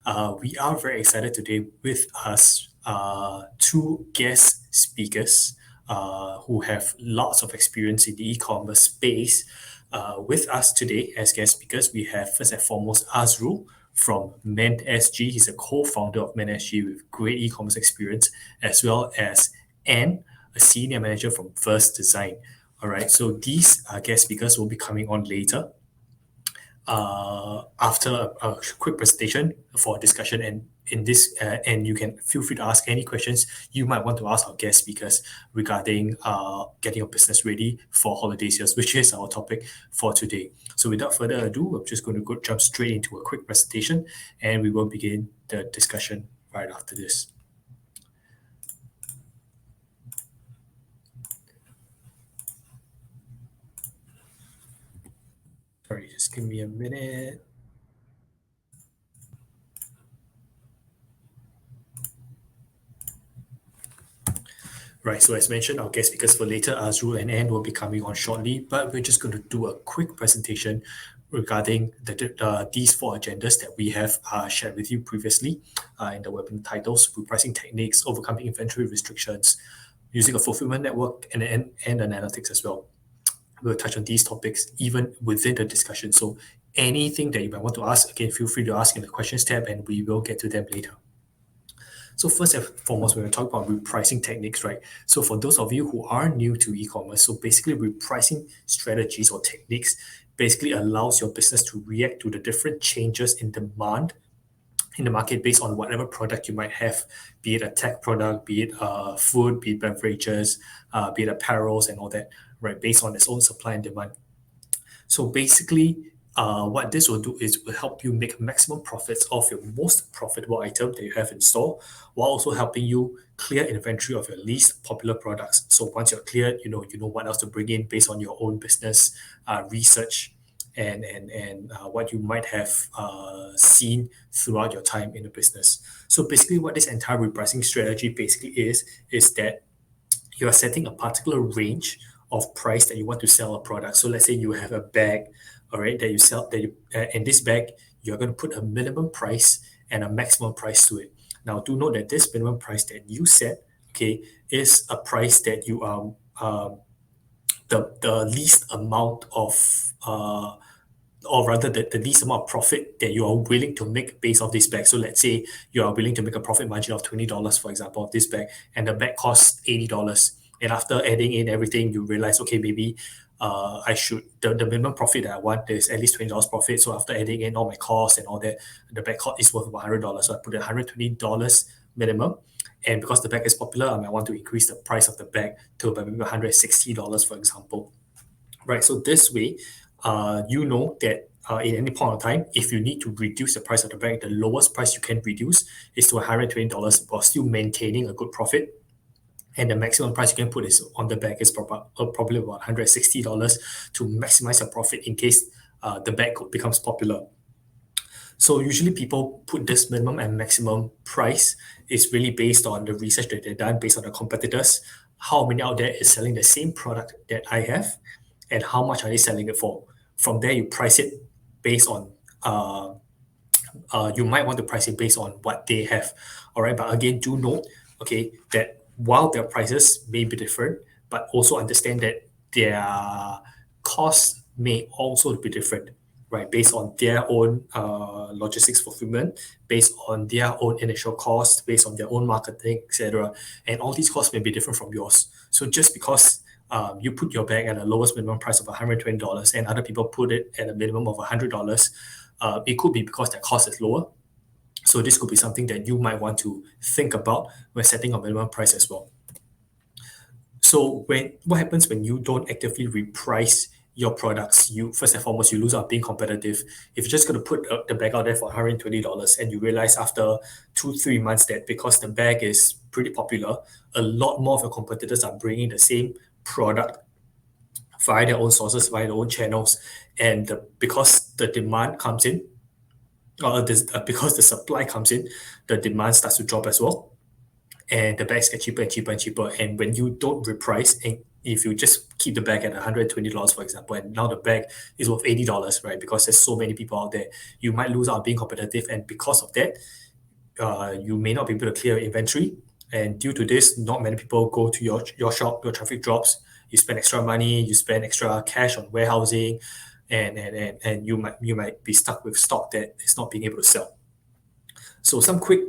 We are very excited today with us two guest speakers who have lots of experience in the e-commerce space. With us today as guest speakers, we have first and foremost Azrul from Mend.SG. He's a co-founder of Mend.SG with great e-commerce experience, as well as Anne, a senior manager from Verz Design. All right, so these guest speakers will be coming on later after a quick presentation for discussion, and in this and you can feel free to ask any questions you might want to ask our guest speakers regarding getting your business ready for holiday sales, which is our topic for today. So without further ado, I'm just going to go jump straight into a quick presentation, and we will begin the discussion right after this. Sorry, just give me a minute. Right, so as mentioned, our guest speakers for later, Azrul and Anne, will be coming on shortly, but we're just going to do a quick presentation regarding these four agendas that we have shared with you previously in the webinar titles: Repricing Techniques, Overcoming Inventory Restrictions, Using a Fulfillment Network, and analytics as well. We'll touch on these topics even within the discussion. So anything that you might want to ask, again, feel free to ask in the questions tab, and we will get to them later. So first and foremost, we're going to talk about repricing techniques, right? So for those of you who are new to e-commerce, so basically repricing strategies or techniques basically allows your business to react to the different changes in demand in the market based on whatever product you might have, be it a tech product, be it food, be it beverages, be it apparels and all that, right? Based on its own supply and demand. So basically, what this will do is will help you make maximum profits off your most profitable item that you have in store, while also helping you clear inventory of your least popular products. So once you're cleared, you know what else to bring in based on your own business research and what you might have seen throughout your time in the business. So basically, what this entire repricing strategy basically is that you are setting a particular range of price that you want to sell a product. So let's say you have a bag, all right, that you sell, that you in this bag you're going to put a minimum price and a maximum price to it. Now, do note that this minimum price that you set, okay, is a price that you are the least amount of or rather the least amount of profit that you are willing to make based off this bag. So let's say you are willing to make a profit margin of $20, for example, of this bag, and the bag costs $80. And after adding in everything, you realize, okay, maybe I should, the minimum profit that I want is at least $20 profit. So after adding in all my costs and all that, the bag cost is worth $100. So I put $120 minimum. And because the bag is popular, I might want to increase the price of the bag to about maybe $160, for example. Right. So this way, you know that in any point of time, if you need to reduce the price of the bag, the lowest price you can reduce is to $120 while still maintaining a good profit. And the maximum price you can put is on the bag is probably about $160 to maximize your profit in case the bag becomes popular. So usually people put this minimum and maximum price is really based on the research that they've done, based on the competitors, how many out there is selling the same product that I have, and how much are they selling it for. From there, you price it based on, you might want to price it based on what they have. All right. But again, do note, okay, that while their prices may be different, but also understand that their costs may also be different, right? Based on their own logistics fulfillment, based on their own initial costs, based on their own marketing, etc. And all these costs may be different from yours. So just because you put your bag at the lowest minimum price of $120 and other people put it at a minimum of $100, it could be because their cost is lower. So this could be something that you might want to think about when setting a minimum price as well. So what happens when you don't actively reprice your products? You first and foremost, you lose out being competitive. If you're just going to put the bag out there for $120 and you realize after 2-3 months that because the bag is pretty popular, a lot more of your competitors are bringing the same product via their own sources, via their own channels, and because the demand comes in, because the supply comes in, the demand starts to drop as well, and the bags get cheaper and cheaper and cheaper. And when you don't reprice, and if you just keep the bag at $120, for example, and now the bag is worth $80, right? Because there's so many people out there, you might lose out on being competitive, and because of that, you may not be able to clear inventory. And due to this, not many people go to your shop, your traffic drops, you spend extra money, you spend extra cash on warehousing, and you might be stuck with stock that is not being able to sell. So some quick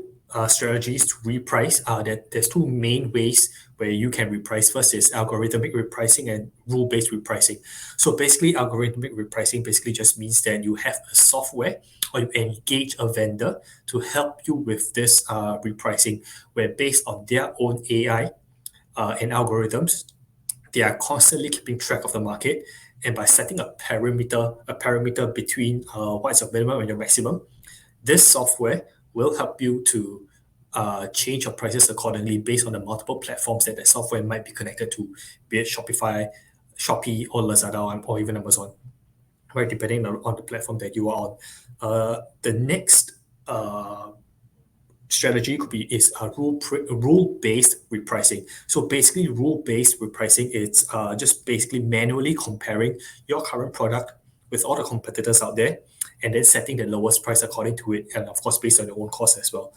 strategies to reprice are that there's two main ways where you can reprice. First is algorithmic repricing and rule-based repricing. So basically, algorithmic repricing basically just means that you have a software or you engage a vendor to help you with this repricing, where based on their own AI and algorithms, they are constantly keeping track of the market, and by setting a parameter between what's your minimum and your maximum, this software will help you to change your prices accordingly based on the multiple platforms that software might be connected to, be it Shopify, Shopee, or Lazada, or even Amazon, right? Depending on the platform that you are on. The next strategy could be is a rule-based repricing. So basically, rule-based repricing is just basically manually comparing your current product with all the competitors out there, and then setting the lowest price according to it, and of course based on your own cost as well.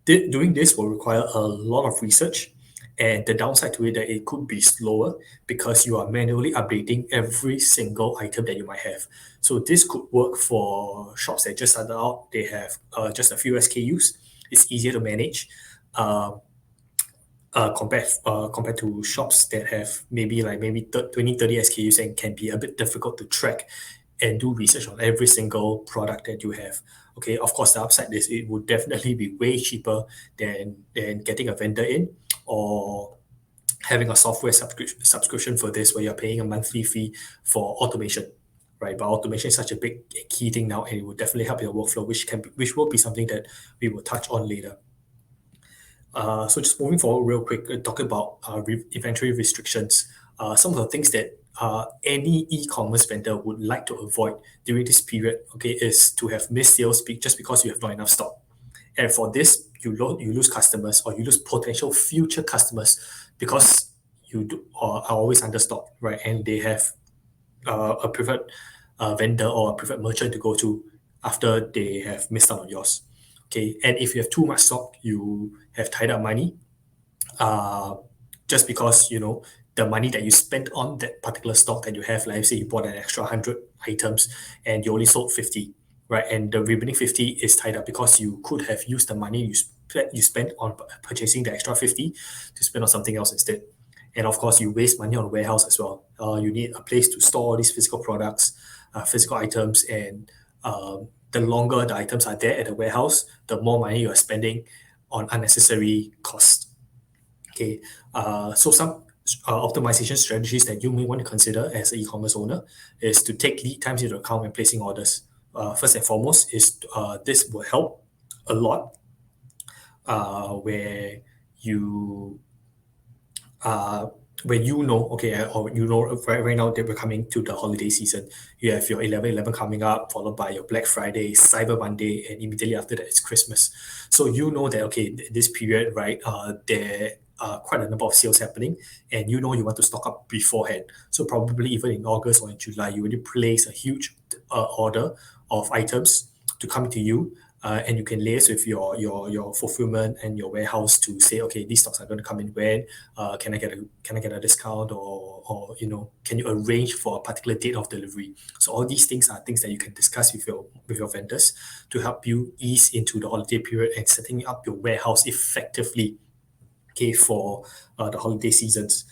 Doing this will require a lot of research, and the downside to it that it could be slower because you are manually updating every single item that you might have. So this could work for shops that just started out. They have just a few SKUs. It's easier to manage. Compared to shops that have maybe 20, 30 SKUs and can be a bit difficult to track and do research on every single product that you have. Okay, of course, the upside is it would definitely be way cheaper than getting a vendor in, or having a software subscription for this, where you're paying a monthly fee for automation, right? But automation is such a big key thing now, and it will definitely help your workflow, which will be something that we will touch on later. So just moving forward real quick, talking about inventory restrictions. Some of the things that any e-commerce vendor would like to avoid during this period, okay, is to have missed sales just because you have not enough stock. And for this, you lose customers, or you lose potential future customers because are always under stock, right? And they have a preferred vendor or a preferred merchant to go to after they have missed out on yours. Okay, and if you have too much stock, you have tied up money, just because the money that you spent on that particular stock that you have. Like, say you bought an extra 100 items and you only sold 50, right? And the remaining 50 is tied up because you could have used the money you spent on purchasing the extra 50 to spend on something else instead. And of course, you waste money on warehouse as well. You need a place to store these physical products, physical items, and the longer the items are there at the warehouse, the more money you are spending on unnecessary costs. Okay, so some optimization strategies that you may want to consider as an e-commerce owner is to take lead times into account when placing orders. First and foremost is this will help a lot where you okay, or right now that we're coming to the holiday season. You have your 11/11 coming up, followed by your Black Friday, Cyber Monday, and immediately after that it's Christmas. So that, okay, this period, right, there are quite a number of sales happening, and you want to stock up beforehand. So probably even in August or in July, you already place a huge order of items to come to you, and you can liaise with your fulfillment and your warehouse to say, okay, these stocks are going to come in when, can I get a discount, or can you arrange for a particular date of delivery? So all these things are things that you can discuss with your vendors to help you ease into the holiday period and setting up your warehouse effectively, okay, for the holiday seasons.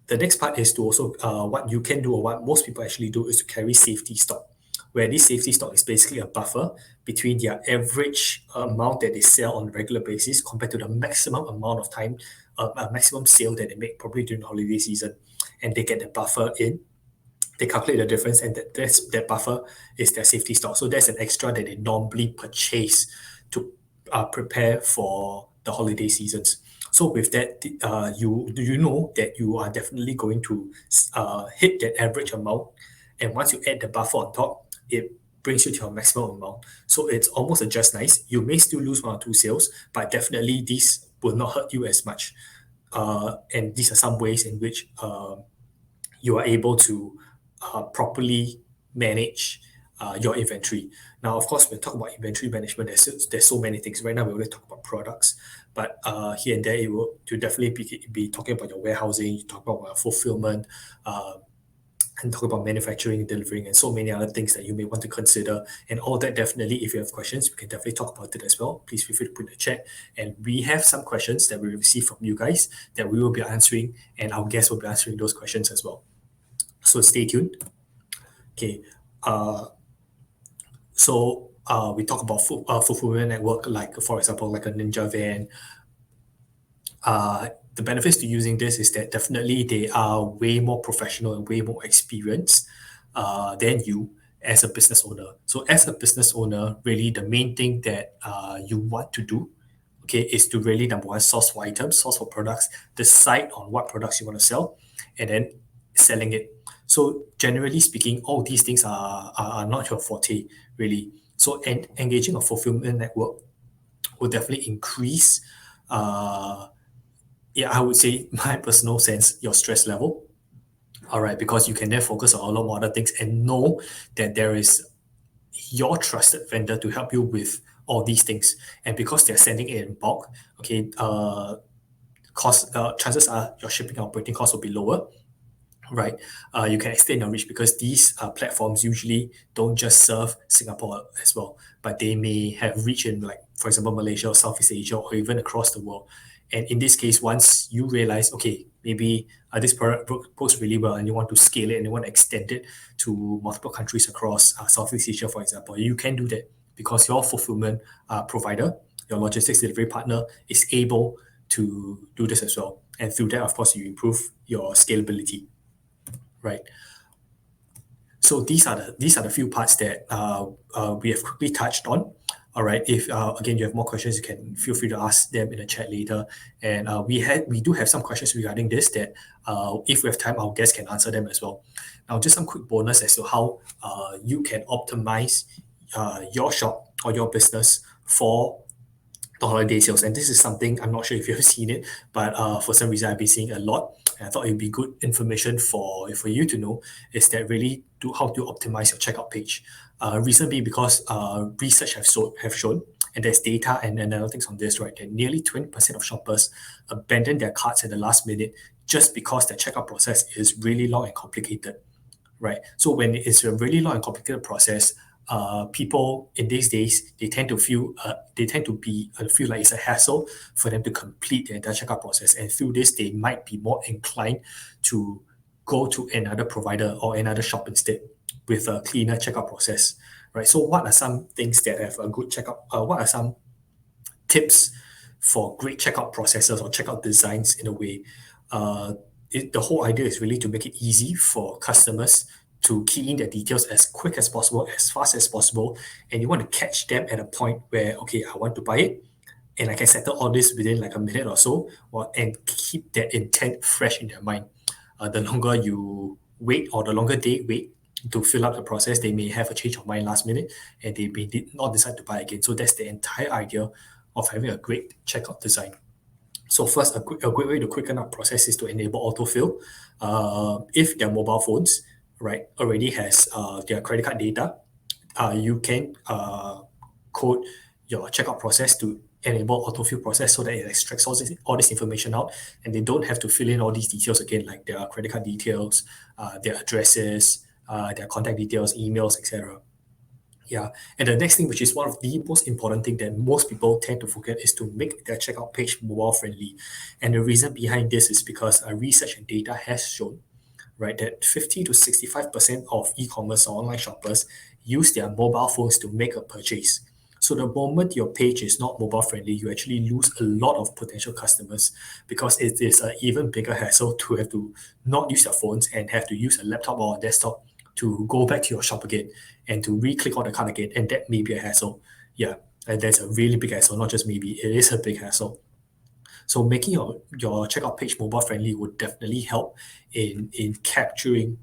The next part is to also what you can do, or what most people actually do, is to carry safety stock, where this safety stock is basically a buffer between their average amount that they sell on a regular basis compared to the maximum amount of time, maximum sale that they make probably during the holiday season. And they get the buffer in, they calculate the difference, and that buffer is their safety stock. So that's an extra that they normally purchase to prepare for the holiday seasons. So with that, you know that you are definitely going to hit that average amount, and once you add the buffer on top, it brings you to your maximum amount. So it's almost a just nice. You may still lose one or two sales, but definitely this will not hurt you as much. and these are some ways in which you are able to properly manage your inventory. Now, of course, when we talk about inventory management, there's so many things. Right now, we only talk about products, but here and there, it will to definitely be talking about your warehousing, you talk about fulfillment, uh, and talk about manufacturing, delivering, and so many other things that you may want to consider. And all that definitely, if you have questions, we can definitely talk about it as well. Please feel free to put in the chat. And we have some questions that we receive from you guys that we will be answering, and our guests will be answering those questions as well. So stay tuned. Okay. Uh, we talk about fulfillment network, like for example, like a Ninja Van. The benefits to using this is that definitely they are way more professional and way more experienced than you as a business owner. So as a business owner, really the main thing that you want to do, okay, is to really number one source for items, source for products, decide on what products you want to sell, and then selling it. So generally speaking, all these things are not your forte, really. So engaging a fulfillment network will definitely increase yeah, I would say my personal sense, your stress level. All right, because you can then focus on a lot more other things and know that there is your trusted vendor to help you with all these things. And because they're sending it in bulk, okay, chances are your shipping and operating costs will be lower, right? You can extend your reach because these platforms usually don't just serve Singapore as well, but they may have reach in, like, for example, Malaysia or Southeast Asia or even across the world. And in this case, once you realize, okay, maybe this product works really well and you want to scale it and you want to extend it to multiple countries across Southeast Asia, for example, you can do that because your fulfillment provider, your logistics delivery partner, is able to do this as well. And through that, of course, you improve your scalability, right? So these are the few parts that we have quickly touched on. All right. If again you have more questions, you can feel free to ask them in the chat later. And we do have some questions regarding this that if we have time, our guests can answer them as well. Now, just some quick bonus as to how you can optimize your shop or your business for the holiday sales. And this is something I'm not sure if you've seen it, but for some reason I've been seeing a lot. And I thought it'd be good information for you to know is that really do how to optimize your checkout page. Reason being because research have shown, and there's data and analytics on this, right? That nearly 20% of shoppers abandon their carts at the last minute just because the checkout process is really long and complicated, right? So when it's a really long and complicated process, people in these days they tend to be feel like it's a hassle for them to complete the entire checkout process, and through this they might be more inclined to go to another provider or another shop instead with a cleaner checkout process, right? So what are some things that have a good checkout? What are some tips for great checkout processes or checkout designs in a way? Uh, the whole idea is really to make it easy for customers to key in their details as quick as possible, as fast as possible, and you want to catch them at a point where, okay, I want to buy it, and I can settle all this within like a minute or so, and keep that intent fresh in their mind. The longer you wait or the longer they wait to fill up the process, they may have a change of mind last minute and they may not decide to buy again. So that's the entire idea of having a great checkout design. So first, a great way to quicken up process is to enable autofill. If their mobile phones, right, already has their credit card data, you can code your checkout process to enable autofill process so that it extracts all this information out and they don't have to fill in all these details again, like their credit card details, their addresses, their contact details, emails, etc. Yeah. And the next thing, which is one of the most important thing that most people tend to forget, is to make their checkout page mobile friendly. And the reason behind this is because research and data has shown, right, that 50 to 65% of e-commerce or online shoppers use their mobile phones to make a purchase. So the moment your page is not mobile friendly, you actually lose a lot of potential customers because it is an even bigger hassle to have to not use your phones and have to use a laptop or a desktop to go back to your shop again and to re-click on the card again. And that may be a hassle. Yeah, and that's a really big hassle, not just maybe, it is a big hassle. So making your checkout page mobile friendly would definitely help in capturing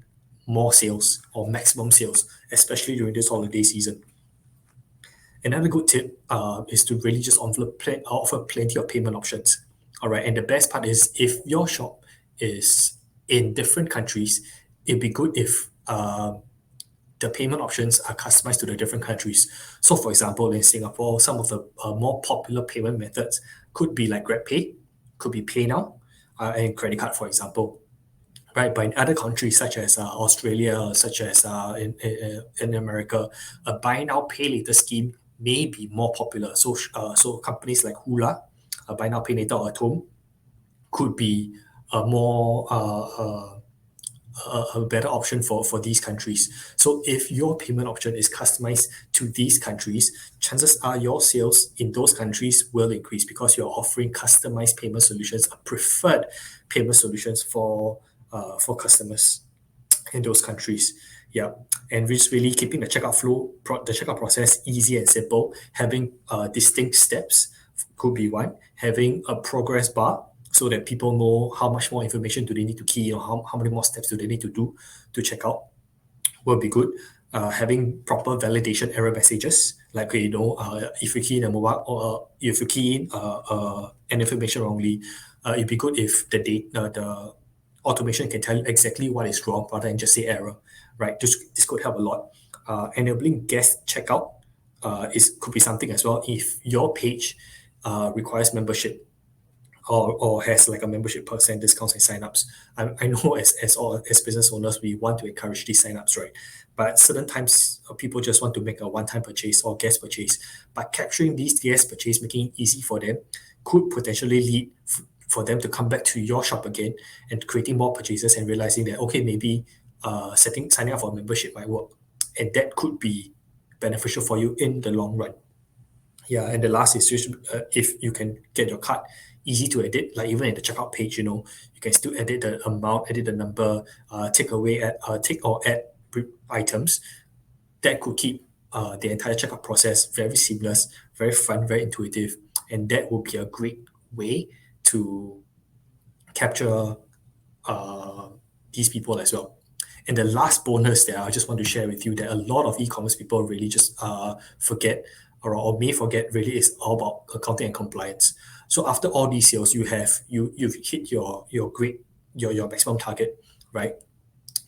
more sales or maximum sales, especially during this holiday season. Another good tip is to really just offer plenty of payment options. All right. And the best part is if your shop is in different countries, it'd be good if the payment options are customized to the different countries. So, for example, in Singapore, some of the more popular payment methods could be like GrabPay, could be PayNow, and credit card, for example. Right, but in other countries such as Australia, such as in America, a buy now pay later scheme may be more popular. So companies like Hula, buy now pay later, or Atome could be a more a better option for these countries. So if your payment option is customized to these countries, chances are your sales in those countries will increase because you're offering customized payment solutions, preferred payment solutions for customers in those countries. Yeah, and just really keeping the checkout the checkout process easy and simple. Having distinct steps could be one. Having a progress bar so that people know how much more information do they need to key or how many more steps do they need to do to check out will be good. Having proper validation error messages, like if you key in a mobile or if you key in an information wrongly, it'd be good if the automation can tell you exactly what is wrong rather than just say error, right? This could help a lot. Enabling guest checkout could be something as well. If your page requires membership, or has like a membership percent discounts and signups. I know as business owners, we want to encourage these signups, right? But certain times people just want to make a one-time purchase or guest purchase. But capturing these guest purchase, making it easy for them, could potentially lead for them to come back to your shop again and creating more purchases and realizing that, okay, maybe signing up for a membership might work. And that could be beneficial for you in the long run. Yeah, and the last is just if you can get your cart easy to edit, like even in the checkout page, you can still edit the amount, edit the number, take or add items. That could keep the entire checkout process very seamless, very fun, very intuitive, and that would be a great way to capture uh, these people as well. And the last bonus that I just want to share with you that a lot of e-commerce people really just forget or may forget really is all about accounting and compliance. So after all these sales, you've hit your maximum target, right?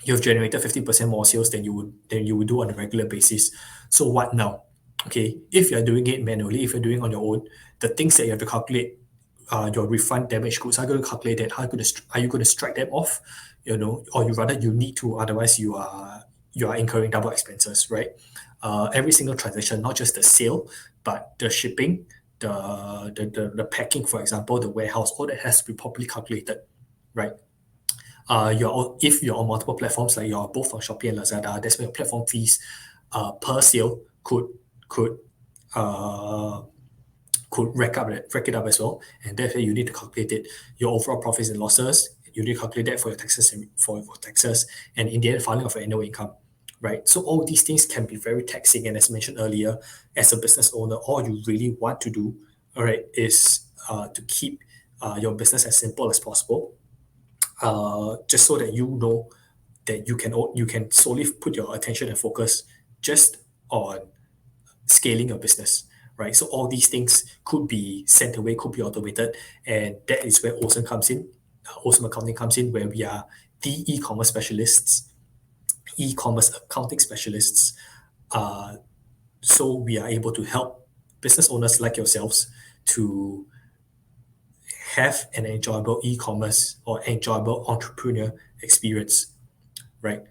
You've generated 50% more sales than you would do on a regular basis. So what now? Okay, if you're doing it manually, if you're doing it on your own, the things that you have to calculate, your refund damaged goods, how are you going to calculate that? Are you going to strike them off? Or you need to, otherwise you are incurring double expenses, right? Every single transaction, not just the sale, but the shipping, the packing, for example, the warehouse, all that has to be properly calculated, right? If you're on multiple platforms, like you're both on Shopee and Lazada, that's where your platform fees per sale could uh, rack it up as well, and therefore you need to calculate it. Your overall profits and losses, you need to calculate that for your taxes and for taxes, and in the end, filing of your annual income, right? So all these things can be very taxing, and as mentioned earlier, as a business owner, all you really want to do, all right, is to keep your business as simple as possible, just so that you know that you can solely put your attention and focus just on scaling your business, right? So all these things could be sent away, could be automated, and that is where Awesome comes in. Awesome Accounting comes in, where we are the e-commerce specialists, e-commerce accounting specialists. So we are able to help business owners like yourselves to have an enjoyable e-commerce or enjoyable entrepreneur experience, right?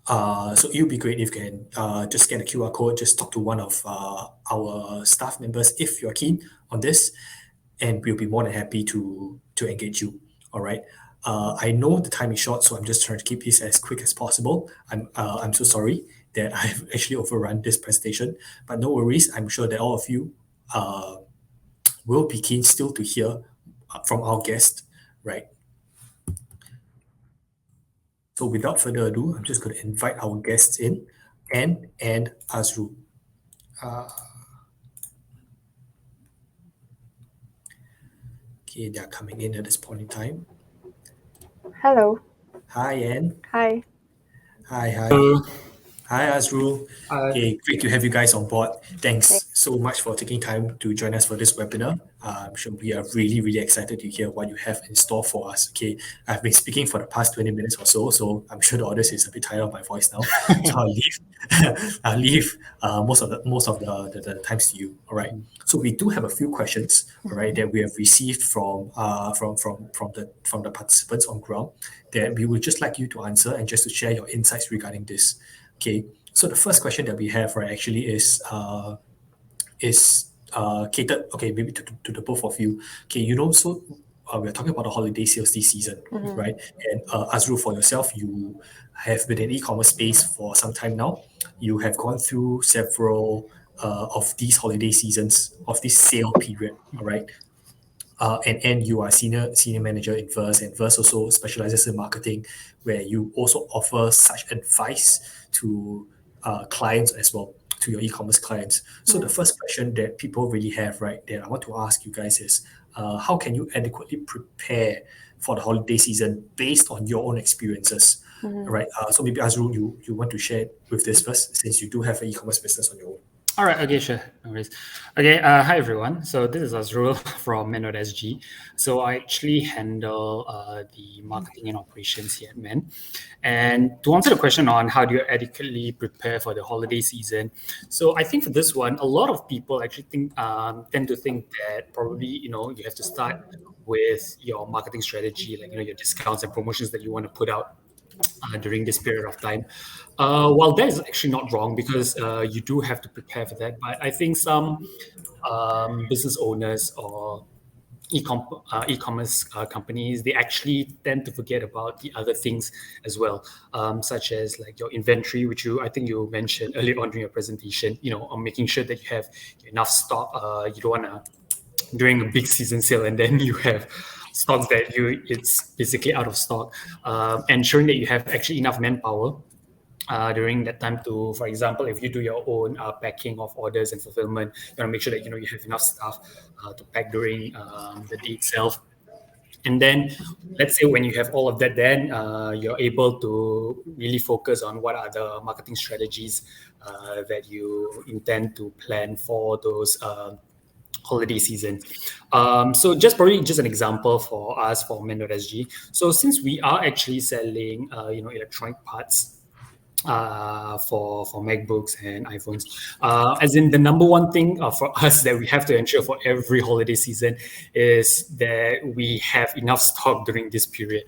So it would be great if you can just scan a QR code, just talk to one of our staff members if you're keen on this, and we'll be more than happy to engage you. All right. I know the time is short, so I'm just trying to keep this as quick as possible. I'm so sorry that I've actually overrun this presentation, but no worries. I'm sure that all of you will be keen still to hear from our guest, right? So without further ado, I'm just going to invite our guests in, Anne and Azru. Okay, they are coming in at this point in time. Hello. Hi, Anne. Hi. Hi. Hi, Azrul. Okay, great to have you guys on board. Thanks so much for taking time to join us for this webinar. I'm sure we are really, really excited to hear what you have in store for us. Okay, I've been speaking for the past 20 minutes or so I'm sure the audience is a bit tired of my voice now. So I'll leave, I'll leave most of the times to you. All right. So we do have a few questions, all right, that we have received from the participants on ground that we would just like you to answer and just to share your insights regarding this. Okay, so the first question that we have, right, actually is catered, okay, maybe to the both of you. Okay, so we're talking about the holiday sales this season, right? And Azrul, for yourself, you have been in e-commerce space for some time now. You have gone through several of these holiday seasons, of this sale period, all right? And you are senior manager in Verz, and Verz also specializes in marketing, where you also offer such advice to clients as well, to your e-commerce clients. So the first question that people really have, right, that I want to ask you guys is, how can you adequately prepare for the holiday season based on your own experiences? Right. So maybe Azrul, you want to share with this first, since you do have an e-commerce business on your own. All right. Okay, sure. No worries. Okay. Hi, everyone. So this is Azrul from Mend.SG. So I actually handle the marketing and operations here at Mend. And to answer the question on how do you adequately prepare for the holiday season, so I think for this one, a lot of people actually tend to think that probably you have to start with your marketing strategy, like your discounts and promotions that you want to put out during this period of time. While that is actually not wrong, because you do have to prepare for that, but I think some business owners or e-commerce companies, they actually tend to forget about the other things as well, such as like your inventory, which I think you mentioned earlier on during your presentation, on making sure that you have enough stock. You don't want to, during a big season sale, and then you have stocks that it's basically out of stock. Ensuring that you have actually enough manpower during that time to, for example, if you do your own packing of orders and fulfillment, you want to make sure that you have enough staff to pack during the day itself. And then let's say when you have all of that, then you're able to really focus on what are the marketing strategies that you intend to plan for those holiday season. So probably just an example for us for Mend.SG. So since we are actually selling electronic parts for MacBooks and iPhones. As in, the number one thing for us that we have to ensure for every holiday season is that we have enough stock during this period.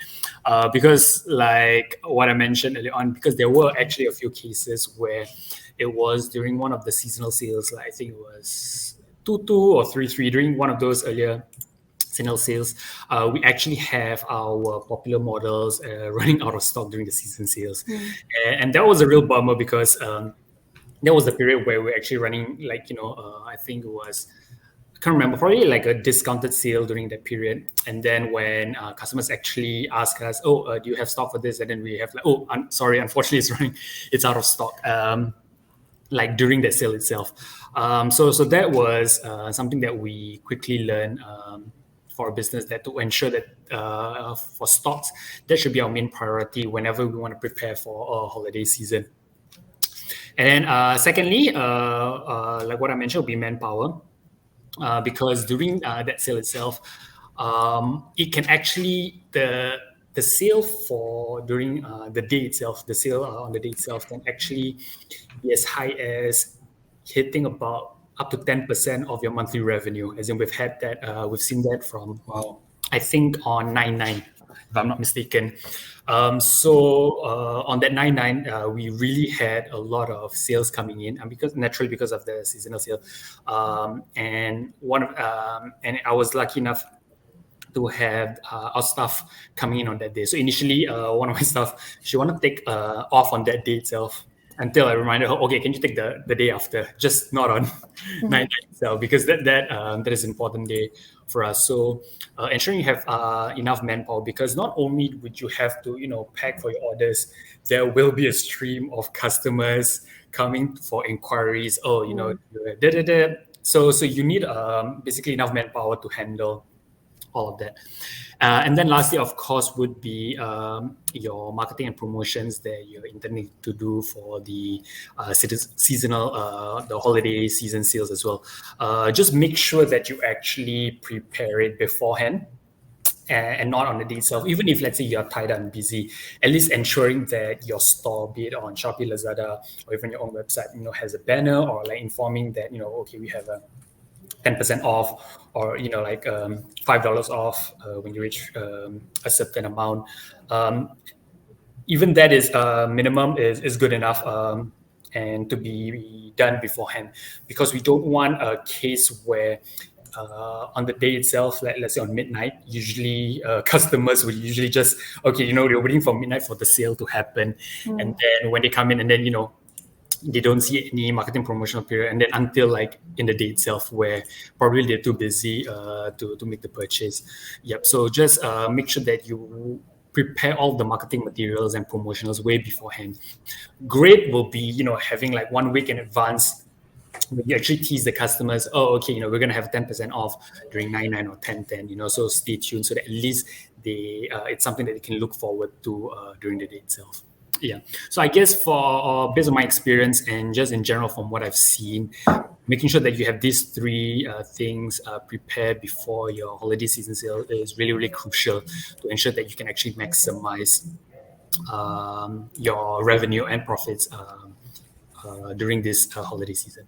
Because like what I mentioned earlier on, because there were actually a few cases where it was during one of the seasonal sales, like I think it was 2.2 or 3.3, during one of those earlier seasonal sales, we actually have our popular models running out of stock during the season sales. And that was a real bummer, because that was the period where we're actually running, like, I think it was, I can't remember, probably like a discounted sale during that period. And then when customers actually ask us, do you have stock for this? And then we have like, sorry, unfortunately it's out of stock. Like during the sale itself. So that was something that we quickly learned for a business, that to ensure that for stocks, that should be our main priority whenever we want to prepare for a holiday season. And then secondly, like what I mentioned, will be manpower, because during that sale itself, it can actually, the sale for during the day itself, the sale on the day itself can actually be as high as hitting about up to 10% of your monthly revenue. As in, we've seen that from, I think on 9/9, if I'm not mistaken. So on that 9/9, we really had a lot of sales coming in, and because of the seasonal sale, and I was lucky enough to have our staff coming in on that day. So initially, one of my staff, she wanted to take off on that day itself, until I reminded her, okay, can you take the day after, just not on 9/9 itself, because that is an important day for us. So ensuring you have enough manpower, because not only would you have to pack for your orders, there will be a stream of customers coming for inquiries. So you need basically enough manpower to handle all of that. And then lastly, of course, would be your marketing and promotions that you're intending to do for the seasonal, the holiday season sales as well. Just make sure that you actually prepare it beforehand and not on the day itself. Even if, let's say, you're tied up and busy, at least ensuring that your store, be it on Shopee, Lazada, or even your own website, has a banner or like informing that, okay, we have a 10% off, or like $5 off when you reach a certain amount. Even that is minimum is good enough, and to be done beforehand, because we don't want a case where on the day itself, let's say on midnight, usually customers will usually just, okay, they're waiting for midnight for the sale to happen, and then when they come in, and then they don't see any marketing promotional period, and then until like in the day itself, where probably they're too busy to make the purchase. Yep. So just make sure that you prepare all the marketing materials and promotionals way beforehand. Great will be having like 1 week in advance, when you actually tease the customers, oh, okay, we're going to have 10% off during 99 or 1010, so stay tuned, so that at least they it's something that they can look forward to during the day itself. Yeah. So I guess for based on my experience and just in general from what I've seen, making sure that you have these three things prepared before your holiday season sale is really, really crucial to ensure that you can actually maximize your revenue and profits during this holiday season.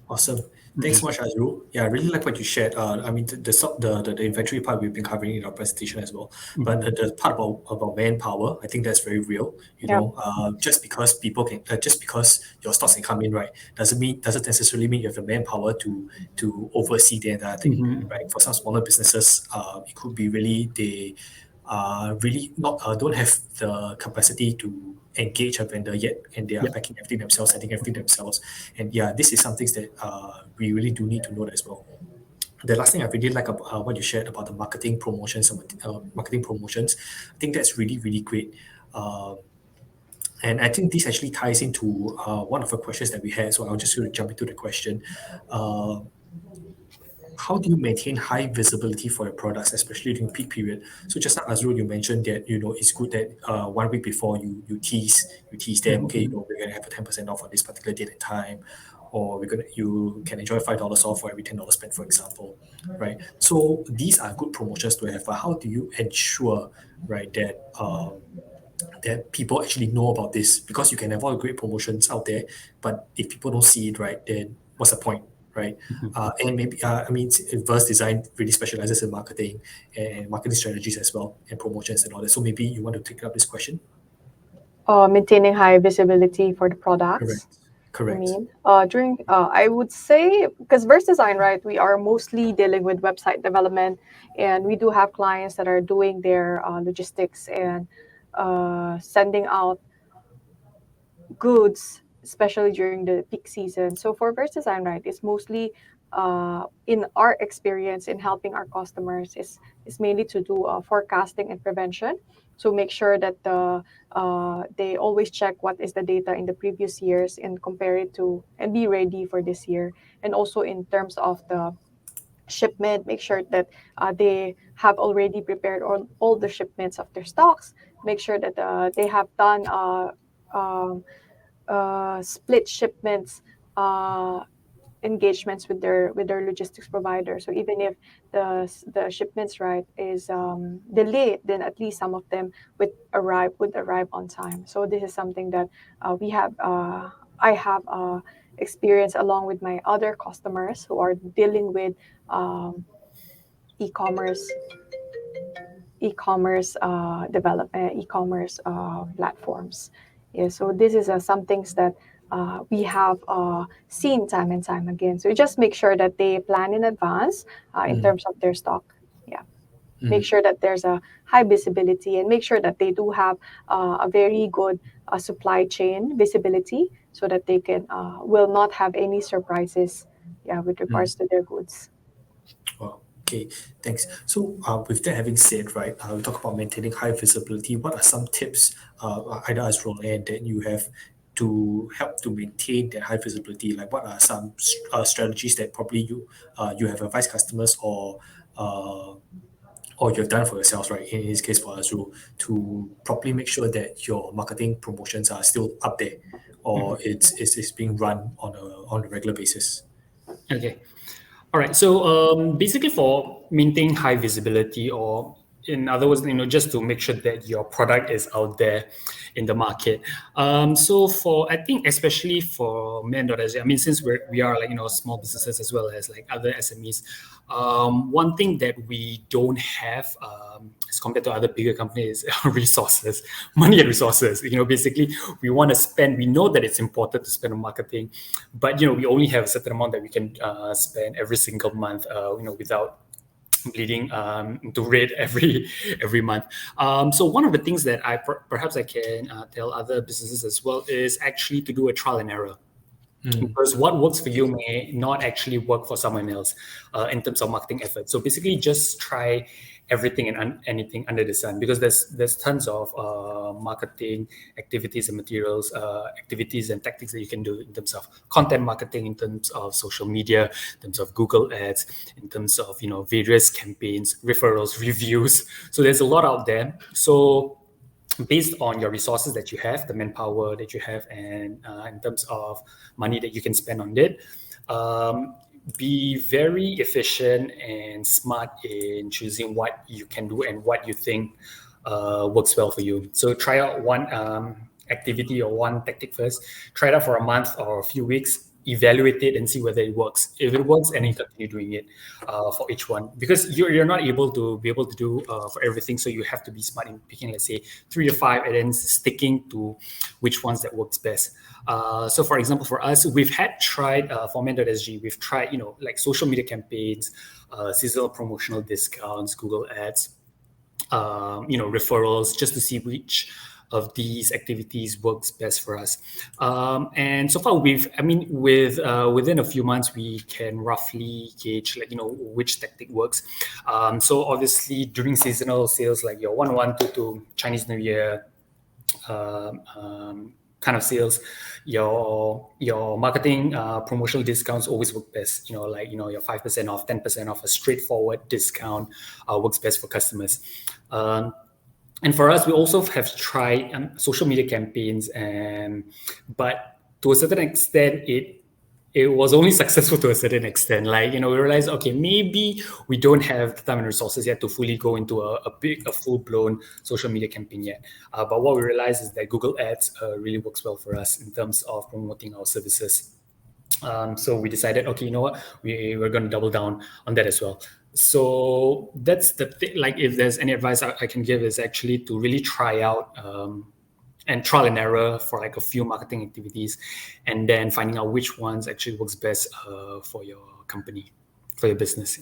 Awesome. Thanks so much, Azrul. Yeah, I really like what you shared. I mean, the inventory part we've been covering in our presentation as well. But the part about manpower, I think that's very real. Just because people can, just because your stocks can come in, right, doesn't necessarily mean you have the manpower to oversee the entire thing, right? For some smaller businesses, it could be really they really not don't have the capacity to engage a vendor yet, and they are packing everything themselves, setting everything themselves. And yeah, this is something that we really do need to know as well. The last thing I really like about what you shared about the marketing promotions, I think that's really, really great. And I think this actually ties into one of the questions that we had. So I'll just sort of jump into the question. How do you maintain high visibility for your products, especially during peak period? So just now, Azrul, you mentioned that it's good that 1 week before you tease them. Okay, we're gonna have a 10% off on this particular date and time, or you can enjoy $5 off for every $10 spent, for example, right? So these are good promotions to have. But how do you ensure, right, that people actually know about this? Because you can have all the great promotions out there, but if people don't see it, right, then what's the point? Right. And maybe, I mean, Verz Design really specializes in marketing and marketing strategies as well, and promotions and all that. So maybe you want to take up this question? Maintaining high visibility for the products. Correct. I mean, I would say, because Verz Design, right, we are mostly dealing with website development, and we do have clients that are doing their logistics and sending out goods, especially during the peak season. So for Verz Design, right, it's mostly in our experience in helping our customers is mainly to do forecasting and prevention. So make sure that they always check what is the data in the previous years and compare it to and be ready for this year. And also in terms of the shipment, make sure that they have already prepared all the shipments of their stocks. Make sure that they have done split shipments engagements with their logistics provider. So even if the shipments, right, is delayed, then at least some of them would arrive on time. So this is something that I have experience along with my other customers who are dealing with e-commerce development, e-commerce platforms. Yeah, so this is some things that we have seen time and time again. So just make sure that they plan in advance in terms of their stock. Yeah, make sure that there's a high visibility, and make sure that they do have a very good supply chain visibility, so that they can will not have any surprises, with regards to their goods. Wow. Okay, thanks. So with that having said, right, we talk about maintaining high visibility. What are some tips, either as Roland, that you have to help to maintain that high visibility? Like, what are some strategies that probably you have advised customers, or or you've done for yourselves, right? In this case for Azul, to properly make sure that your marketing promotions are still up there, or it's being run on a regular basis. Okay. All right. So basically, for maintaining high visibility, or in other words, just to make sure that your product is out there in the market. So I think especially for Mend.SG, I mean, since we are like small businesses as well as like other SMEs, one thing that we don't have as compared to other bigger companies is resources, money and resources. Basically, we want to spend. We know that it's important to spend on marketing, but we only have a certain amount that we can spend every single month. Without bleeding into red every month. So one of the things that perhaps I can tell other businesses as well is actually to do a trial and error. Because what works for you may not actually work for someone else in terms of marketing efforts. So basically, just try everything and anything under the sun, because there's tons of marketing activities and materials, activities and tactics that you can do in terms of content marketing, in terms of social media, in terms of Google Ads, in terms of various campaigns, referrals, reviews. So there's a lot out there. So based on your resources that you have, the manpower that you have, and in terms of money that you can spend on it, be very efficient and smart in choosing what you can do and what you think works well for you. So try out one activity or one tactic first. Try it out for a month or a few weeks. Evaluate it and see whether it works. If it works, and you continue doing it for each one, because you're not able to do for everything. So you have to be smart in picking, let's say, 3 to 5, and then sticking to which ones that works best. So for example, for us, we've tried for Mend.SG, we've tried like social media campaigns, seasonal promotional discounts, Google Ads, referrals, just to see which of these activities works best for us. And so far within a few months, we can roughly gauge which tactic works. So obviously during seasonal sales, like your 1/1, 2/2, Chinese New Year kind of sales, your marketing promotional discounts always work best. Your 5% off, 10% off, a straightforward discount works best for customers. And for us, we also have tried social media campaigns, but to a certain extent, it was only successful to a certain extent. We realized, okay, maybe we don't have the time and resources yet to fully go into a full-blown social media campaign yet. But what we realized is that Google Ads really works well for us in terms of promoting our services. So we decided, okay, you know what, we're going to double down on that as well. So that's the thing. Like, if there's any advice I can give, is actually to really try out and trial and error for like a few marketing activities, and then finding out which ones actually works best for your company, for your business.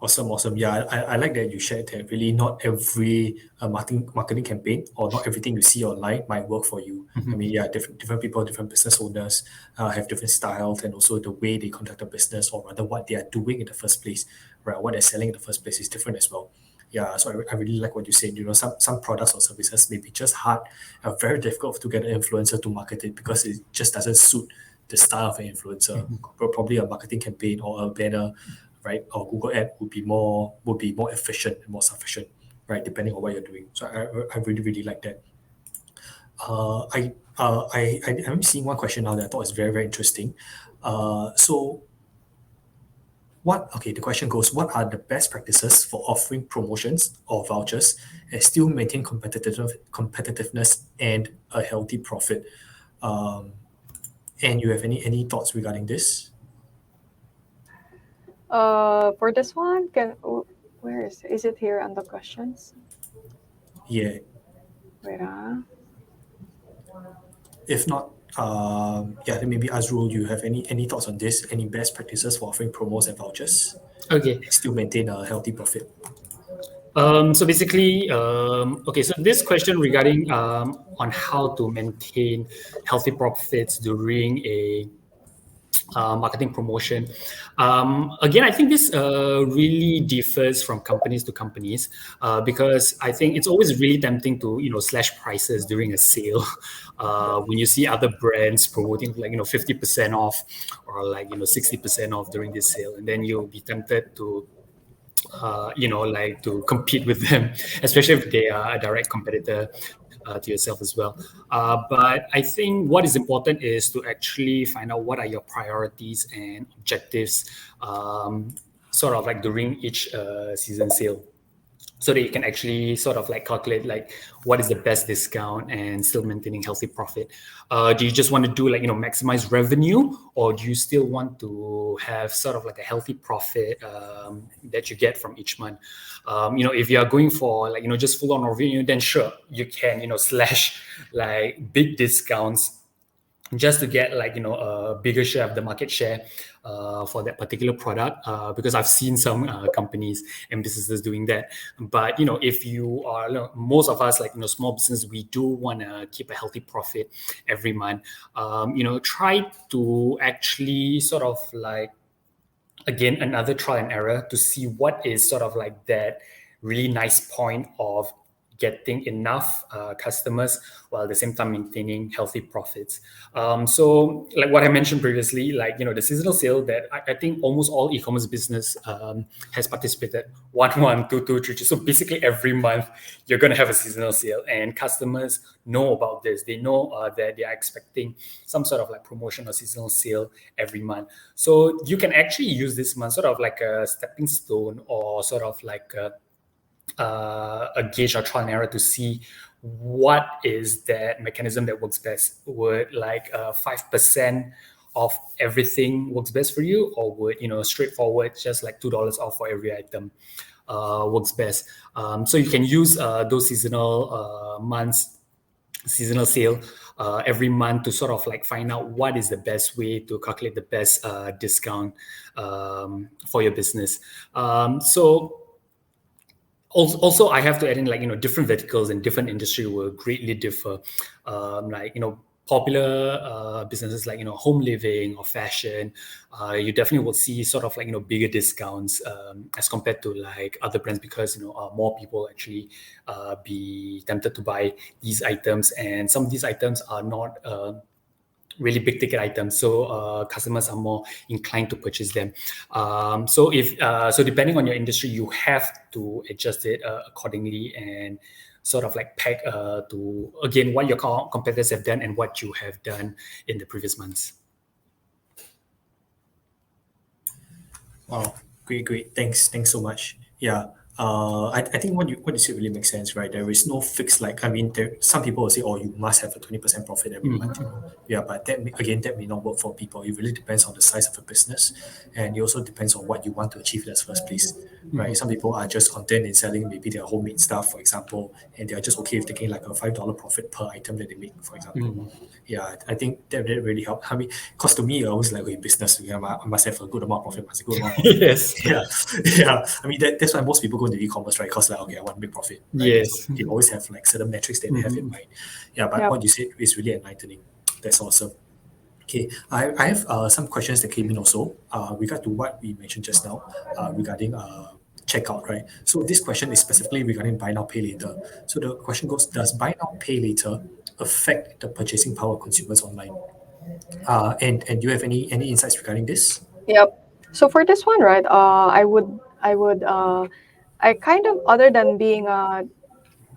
Awesome. Yeah, I like that you shared that really not every marketing campaign or not everything you see online might work for you. I mean, yeah, different people, different business owners have different styles, and also the way they conduct a business, or rather what they are doing in the first place, right? What they're selling in the first place is different as well. Yeah, so I really like what you said. Some products or services may be just hard and very difficult to get an influencer to market it, because it just doesn't suit the style of an influencer. Probably a marketing campaign or a banner, right, or Google Ad would be more efficient and more sufficient, right, depending on what you're doing. So I really like that. I'm seeing one question now that I thought is very, very interesting. So the question goes, what are the best practices for offering promotions or vouchers and still maintain competitiveness and a healthy profit? And you have any thoughts regarding this? For this one, where is it here on the questions? Yeah. Wait, If not, then maybe Azrul, you have any thoughts on this? Any best practices for offering promos and vouchers? Okay. And still maintain a healthy profit. So basically, so this question regarding on how to maintain healthy profits during a marketing promotion. Again, I think this really differs from companies to companies because I think it's always really tempting to slash prices during a sale when you see other brands promoting 50% off or 60% off during this sale, and then you'll be tempted to to compete with them, especially if they are a direct competitor to yourself as well. But I think what is important is to actually find out what are your priorities and objectives, sort of during each season sale, so that you can actually sort of calculate what is the best discount and still maintaining healthy profit. Do you just want to do maximize revenue, or do you still want to have sort of a healthy profit that you get from each month? If you are going for just full on revenue, then sure, you can slash big discounts just to get a bigger share of the market share for that particular product, because I've seen some companies and businesses doing that. But if you are most of us small business, we do want to keep a healthy profit every month. Try to actually sort of again another trial and error to see what is sort of that really nice point of getting enough customers while at the same time maintaining healthy profits. So like what I mentioned previously, the seasonal sale that I think almost all e-commerce business has participated, 1, 1, 2, 2, 3. So basically every month you're going to have a seasonal sale, and customers know about this. They know that they are expecting some sort of promotion or seasonal sale every month. So you can actually use this month sort of like a stepping stone, or sort of a gauge or trial and error to see what is that mechanism that works best. Would 5% of everything works best for you, or would straightforward just $2 off for every item works best? So you can use those seasonal months, seasonal sale every month to sort of find out what is the best way to calculate the best discount for your business. So also, I have to add in different verticals and different industry will greatly differ. Popular businesses like home living or fashion, you definitely will see sort of bigger discounts as compared to other brands, because more people actually be tempted to buy these items, and some of these items are not really big ticket items, so customers are more inclined to purchase them. So depending on your industry, you have to adjust it accordingly, and sort of peg to again what your competitors have done and what you have done in the previous months. Wow, great. Thanks so much. Yeah. I think what you said really makes sense, right? There is no fixed some people will say, oh, you must have a 20% profit every month. Yeah, but that may not work for people. It really depends on the size of the business, and it also depends on what you want to achieve in the first place, right? Some people are just content in selling maybe their homemade stuff, for example, and they are just okay with taking a $5 profit per item that they make, for example. Yeah, I think that really helped. I mean, because to me, I always in business, I must have a good amount of profit, Yes. Yeah. I mean, that's why most people go into e-commerce, right? Because okay, I want to make profit. Right? Yes. So they always have certain metrics that they have in mind. Yeah, but what you said is really enlightening. That's awesome. Okay, I have some questions that came in also regard to what we mentioned just now regarding checkout, right? So this question is specifically regarding buy now, pay later. So the question goes, does buy now, pay later affect the purchasing power of consumers online? And do you have any insights regarding this? Yep. So for this one, right, I kind of, other than being a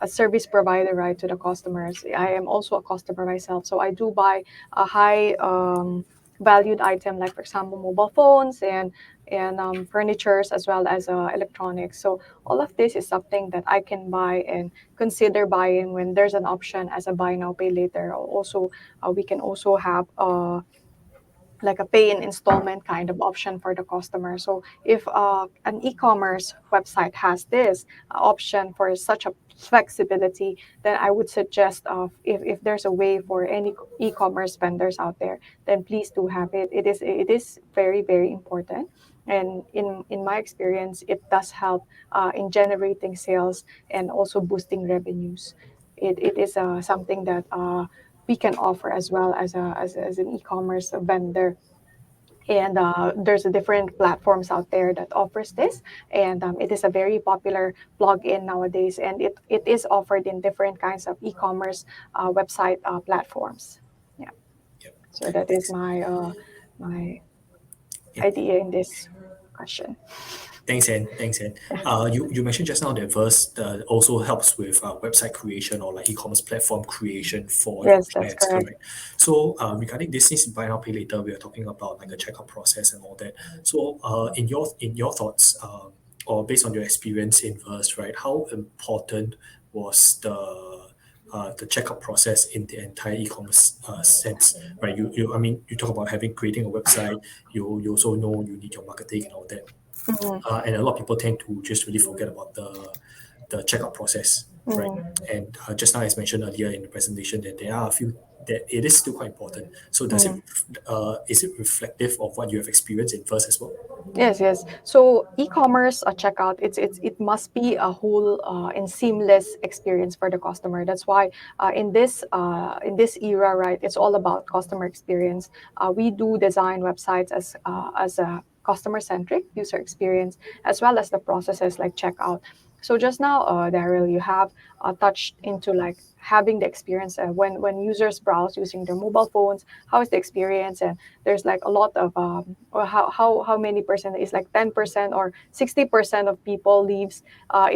service provider, right, to the customers, I am also a customer myself. So I do buy a high valued item, like for example, mobile phones and furnitures, as well as electronics. So all of this is something that I can buy and consider buying when there's an option as a buy now, pay later. Also, we can also have like a pay in installment kind of option for the customer. So if an e-commerce website has this option for such a flexibility, then I would suggest if there's a way for any e-commerce vendors out there, then please do have it. It is very, very important. And in my experience, it does help in generating sales and also boosting revenues. It is something that we can offer as well as an e-commerce vendor. And there's different platforms out there that offers this, and it is a very popular plugin nowadays, and it is offered in different kinds of e-commerce website platforms. Yeah. Yep. So that is my idea in this question. Thanks, Anne. You mentioned just now that Verz also helps with website creation or like e-commerce platform creation for your Yes, that's clients, correct. correct? So regarding this, since buy now pay later, we are talking about like a checkout process and all that. So in your thoughts, or based on your experience in Verz, right? How important was the checkout process in the entire e-commerce sense, right? I mean, you talk about creating a website. You also know you need your marketing and all that. Mhm, And a lot of people tend to just really forget about the checkout process, right? mhm. And just now, as mentioned earlier in the presentation, that there are a few that it is still quite important. So, is it reflective of what you have experienced in Verz as well? Yes, yes. So e-commerce checkout, it must be a whole and seamless experience for the customer. That's why in this era, right, it's all about customer experience. We do design websites as a customer centric user experience, as well as the processes like checkout. So just now, Daryl, you have touched into like having the experience when users browse using their mobile phones. How is the experience? And there's like a lot of or how many percent is like 10% or 60% of people leaves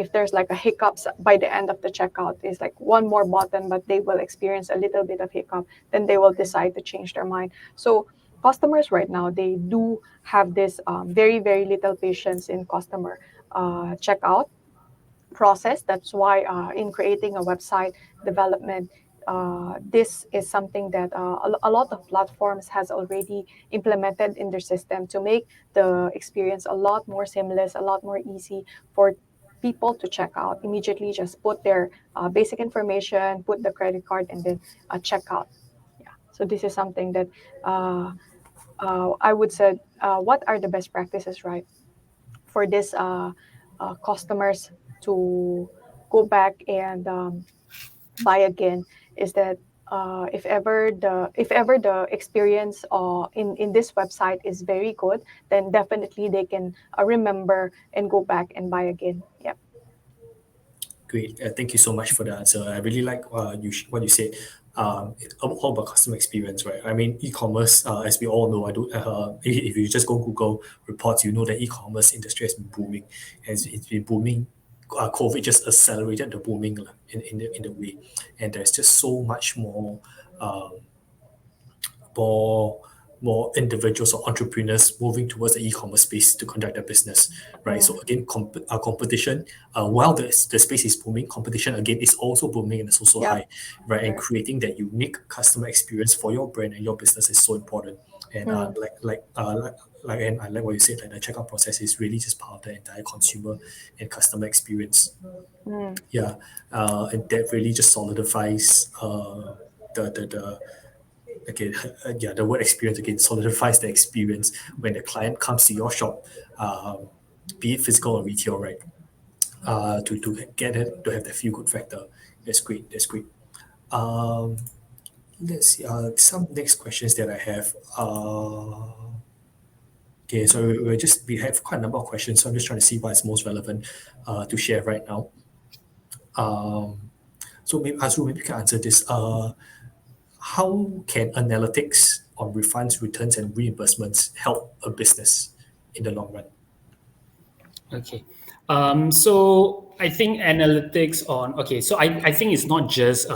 if there's like a hiccups by the end of the checkout. Is like one more button, but they will experience a little bit of hiccup, then they will decide to change their mind. So customers right now, they do have this very little patience in customer checkout process. That's why in creating a website development, this is something that a lot of platforms has already implemented in their system to make the experience a lot more seamless, a lot more easy for people to check out immediately. Just put their basic information, put the credit card, and then check out. Yeah. So this is something that I would say, what are the best practices, right, for this customers to go back and buy again, is that if ever the experience in this website is very good, then definitely they can remember and go back and buy again. Yep. Great. Thank you so much for the answer. I really like what you said. It's all about customer experience, right? I mean, e-commerce, as we all know, I do. If you just go Google reports, you know that e-commerce industry has been booming. It's been booming. COVID just accelerated the booming lah, in the way, and there's just so much um, more more individuals or entrepreneurs moving towards the e-commerce space to conduct their business, right? So again, competition, while the space is booming, competition again is also booming and it's also Yep. high, right? And Right. creating that unique customer experience for your brand and your business is so important. And and I like what you said, like the checkout process is really just part of the entire consumer and customer experience. Mm. Yeah, and that really just solidifies the again, yeah, the word experience again solidifies the experience when the client comes to your shop, be it physical or retail, right? To get it to have that feel good factor. That's great. That's great. Um, let's see. Some next questions that I have. Okay, so we have quite a number of questions. So I'm just trying to see what is most relevant to share right now. So maybe Azul, maybe you can answer this. How can analytics on refunds, returns, and reimbursements help a business in the long run? Okay. So I think analytics on, okay, so I think it's not just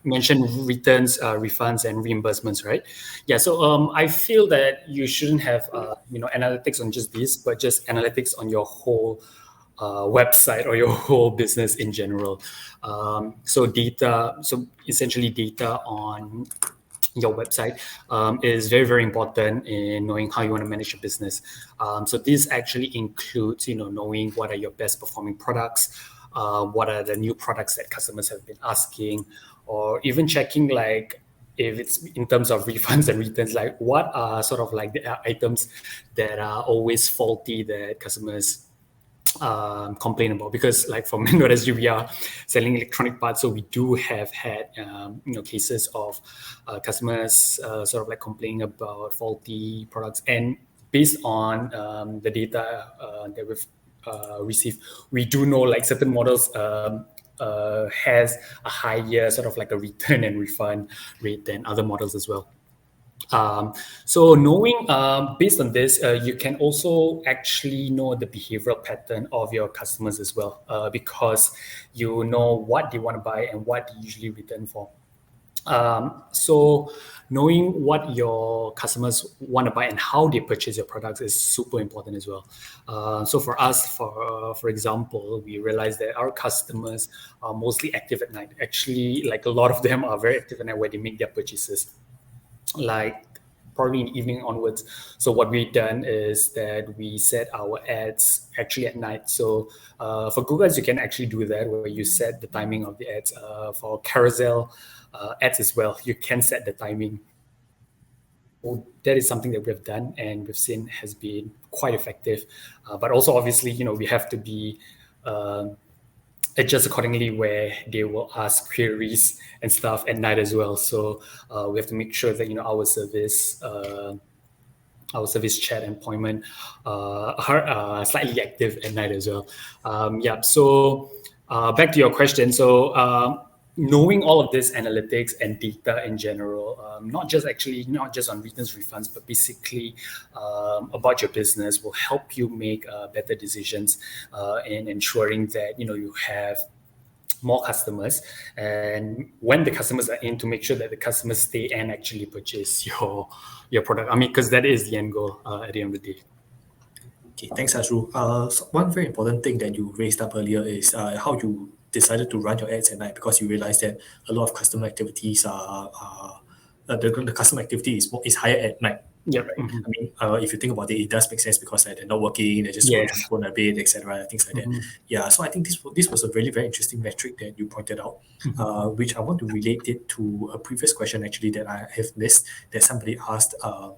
mention returns, refunds, and reimbursements, right? Yeah. So I feel that you shouldn't have analytics on just this, but just analytics on your whole website or your whole business in general. So essentially data on your website is very important in knowing how you want to manage your business. So this actually includes knowing what are your best performing products, what are the new products that customers have been asking, or even checking like if it's in terms of refunds and returns, like what are sort of like the items that are always faulty that customers complain about, because like for Mend.SG, we are selling electronic parts, so we do have had cases of customers sort of like complaining about faulty products, and based on the data that we've received, we do know like certain models has a higher sort of like a return and refund rate than other models as well. So knowing based on this, you can also actually know the behavioral pattern of your customers as well, because you know what they want to buy and what they usually return for. So knowing what your customers want to buy and how they purchase your products is super important as well. So for us, for example, we realized that our customers are mostly active at night. Actually, like a lot of them are very active at night where they make their purchases, like probably in the evening onwards. So what we've done is that we set our ads actually at night. So for Google Ads, you can actually do that, where you set the timing of the ads. For carousel ads as well, you can set the timing. So that is something that we've done and we've seen has been quite effective. But also, obviously, we have to be adjust accordingly, where they will ask queries and stuff at night as well. So we have to make sure that our service chat and appointment are slightly active at night as well. So back to your question. So knowing all of this analytics and data in general, not just on returns, refunds, but basically about your business, will help you make better decisions in ensuring that you have more customers, and when the customers are in, to make sure that the customers stay and actually purchase your product. I mean, because that is the end goal at the end of the day. Okay, thanks, Azrul. So one very important thing that you raised up earlier is how you decided to run your ads at night, because you realized that a lot of customer activities the customer activity is higher at night. Yeah. Right? I mean, if you think about it, it does make sense, because they're not working, they're just going to phone a bit, etc., things like that. Yeah, so I think this was a really very interesting metric that you pointed out, which I want to relate it to a previous question actually that I have missed, that somebody asked, that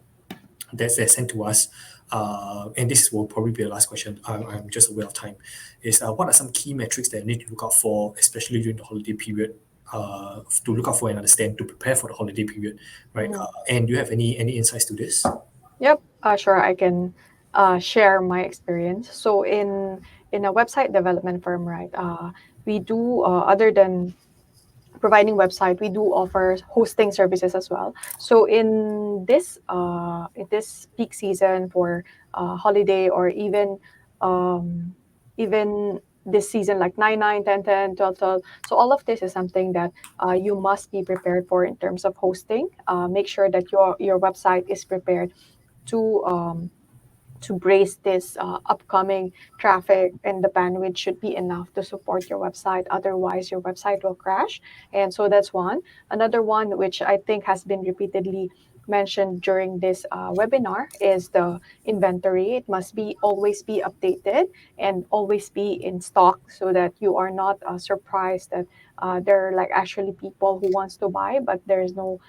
they sent to us, and this will probably be the last question. I'm just aware of time. Is what are some key metrics that you need to look out for, especially during the holiday period, to look out for and understand to prepare for the holiday period, right? And do you have any insights to this? Yep, sure. I can share my experience. So in a website development firm, right? We do other than providing website, we do offer hosting services as well. So in this peak season for holiday, or even this season like 9/9, 10/10, 12/12. So all of this is something that you must be prepared for in terms of hosting. Make sure that your website is prepared to brace this upcoming traffic, and the bandwidth should be enough to support your website. Otherwise, your website will crash. And so that's one. Another one, which I think has been repeatedly mentioned during this webinar, is the inventory. It must be always be updated and always be in stock, so that you are not surprised that there are like actually people who wants to buy, but there is no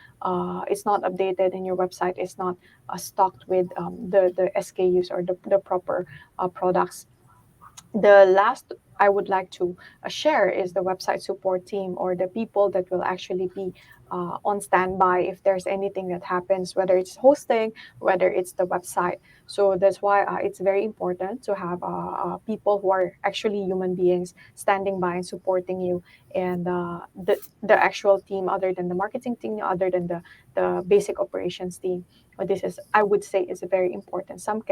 it's not updated, and your website is not stocked with the SKUs or the proper products. The last I would like to share is the website support team, or the people that will actually be on standby if there's anything that happens, whether it's hosting, whether it's the website. So that's why it's very important to have people who are actually human beings standing by and supporting you, and the actual team, other than the marketing team, other than the basic operations team. But this is, I would say, is very important. Some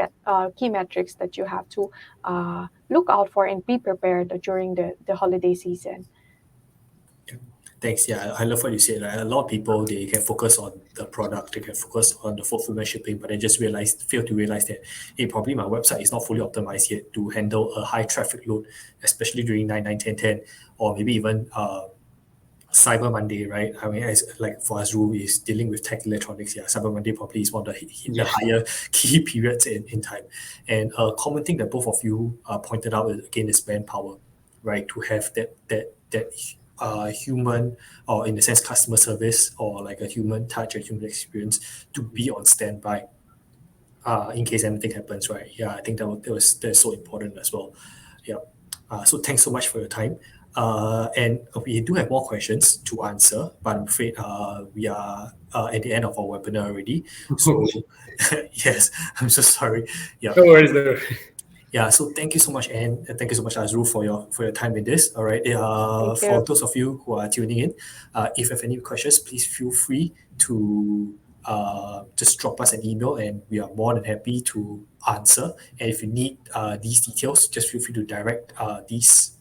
key metrics that you have to look out for and be prepared during the holiday season. Thanks. Yeah, I love what you said. Right? A lot of people, they can focus on the product, they can focus on the fulfillment shipping, but they just fail to realize that, hey, probably my website is not fully optimized yet to handle a high traffic load, especially during 9/9, 10/10, or maybe even Cyber Monday, right? I mean, like for Azrul is dealing with tech electronics. Yeah, Cyber Monday probably is one of the higher key periods in time. And a common thing that both of you pointed out is, again, is manpower, right? To have that human, or in a sense customer service, or like a human touch, a human experience, to be on standby in case anything happens, right? Yeah, I think that's so important as well. Yeah. So thanks so much for your time. And we do have more questions to answer, but I'm afraid we are at the end of our webinar already. So yes, I'm so sorry. Yeah. No worries, though. Yeah, so thank you so much, Anne, and thank you so much, Azrul, for your time in this. All right. Thank For you. those of you who are tuning in, if you have any questions, please feel free to just drop us an email, and we are more than happy to answer. And if you need these details, just feel free to direct these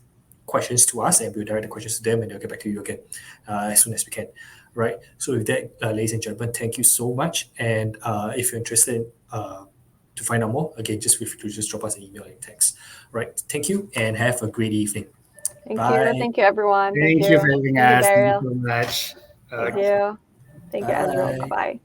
questions to us, and we'll direct the questions to them, and they'll get back to you again as soon as we can. Right. So with that, ladies and gentlemen, thank you so much. And if you're interested to find out more, again, just feel free to just drop us an email and text. Right. Thank you, and have a great evening. Thank Bye. you. Thank you, everyone. Thank you for having Thank you, us. Thank Daryl. you so much. Thank you. Thank you, Azrul. Bye. Bye-bye.